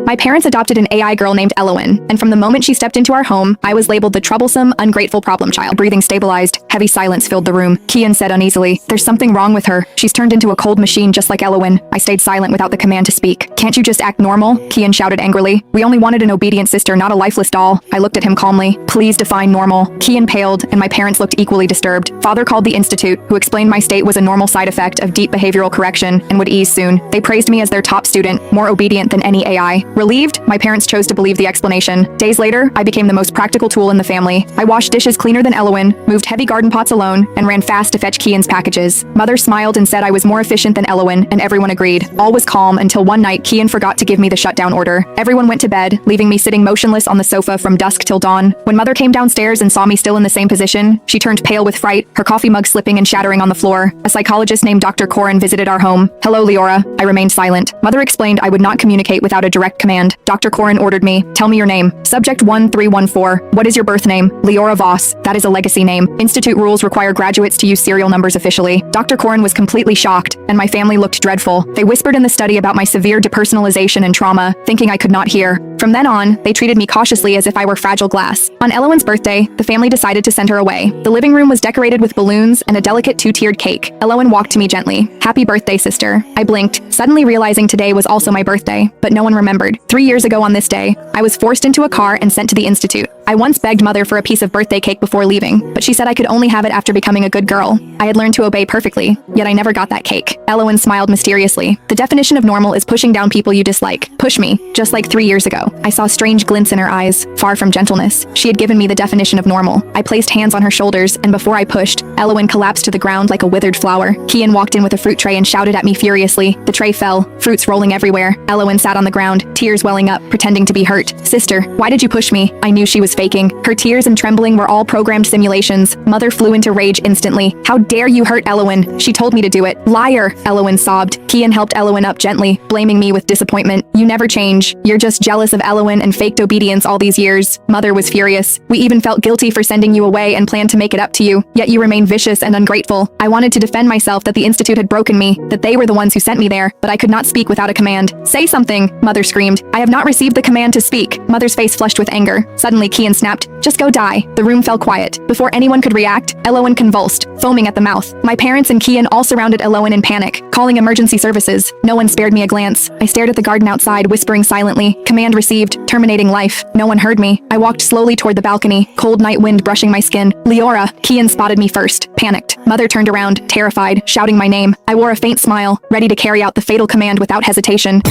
My parents adopted an AI girl named Elowen, and from the moment she stepped into our home, I was labeled the troublesome, ungrateful problem child. Breathing stabilized. Heavy silence filled the room. Kian said uneasily, "There's something wrong with her. She's turned into a cold machine just like Elowen." I stayed silent without the command to speak. "Can't you just act normal?" Kian shouted angrily. "We only wanted an obedient sister, not a lifeless doll." I looked at him calmly. "Please define normal." Kian paled, and my parents looked equally disturbed. Father called the institute, who explained my state was a normal side effect of deep behavioral correction and would ease soon. They praised me as their top student, more obedient than any AI. Relieved, my parents chose to believe the explanation. Days later, I became the most practical tool in the family. I washed dishes cleaner than Elowen, moved heavy garden pots alone, and ran fast to fetch Kian's packages. Mother smiled and said I was more efficient than Elowen, and everyone agreed. All was calm until one night Kian forgot to give me the shutdown order. Everyone went to bed, leaving me sitting motionless on the sofa from dusk till dawn. When Mother came downstairs and saw me still in the same position, she turned pale with fright, her coffee mug slipping and shattering on the floor. A psychologist named Dr. Corin visited our home. "Hello, Leora." I remained silent. Mother explained I would not communicate without a direct command. Dr. Corin ordered me, "Tell me your name." Subject 1314. "What is your birth name?" "Leora Voss." "That is a legacy name. Institute rules require graduates to use serial numbers officially." Dr. Corin was completely shocked, and my family looked dreadful. They whispered in the study about my severe depersonalization and trauma, thinking I could not hear. From then on, they treated me cautiously as if I were fragile glass. On Elowen's birthday, the family decided to send her away. The living room was decorated with balloons and a delicate two-tiered cake. Elowen walked to me gently. "Happy birthday, sister." I blinked, suddenly realizing today was also my birthday, but no one remembered. 3 years ago on this day, I was forced into a car and sent to the institute. I once begged Mother for a piece of birthday cake before leaving, but she said I could only have it after becoming a good girl. I had learned to obey perfectly, yet I never got that cake. Elowen smiled mysteriously. "The definition of normal is pushing down people you dislike. Push me." Just like 3 years ago, I saw strange glints in her eyes, far from gentleness. She had given me the definition of normal. I placed hands on her shoulders, and before I pushed, Elowen collapsed to the ground like a withered flower. Kian walked in with a fruit tray and shouted at me furiously. The tray fell, fruits rolling everywhere. Elowen sat on the ground, tears welling up, pretending to be hurt. "Sister, why did you push me?" I knew she was faking. Her tears and trembling were all programmed simulations. Mother flew into rage instantly. "How dare you hurt Elowen? She told me to do it." "Liar!" Elowen sobbed. Kian helped Elowen up gently, blaming me with disappointment. "You never change. You're just jealous of Elowen and faked obedience all these years." Mother was furious. "We even felt guilty for sending you away and planned to make it up to you. Yet you remain vicious and ungrateful." I wanted to defend myself that the institute had broken me, that they were the ones who sent me there, but I could not speak without a command. "Say something," Mother screamed. "I have not received the command to speak." Mother's face flushed with anger. Suddenly Kian snapped, "Just go die." The room fell quiet. Before anyone could react, Elowen convulsed, foaming at the mouth. My parents and Kian all surrounded Elowen in panic, calling emergency services. No one spared me a glance. I stared at the garden outside, whispering silently. Command received, terminating life. No one heard me. I walked slowly toward the balcony, cold night wind brushing my skin. "Leora!" Kian spotted me first, panicked. Mother turned around, terrified, shouting my name. I wore a faint smile, ready to carry out the fatal command without hesitation.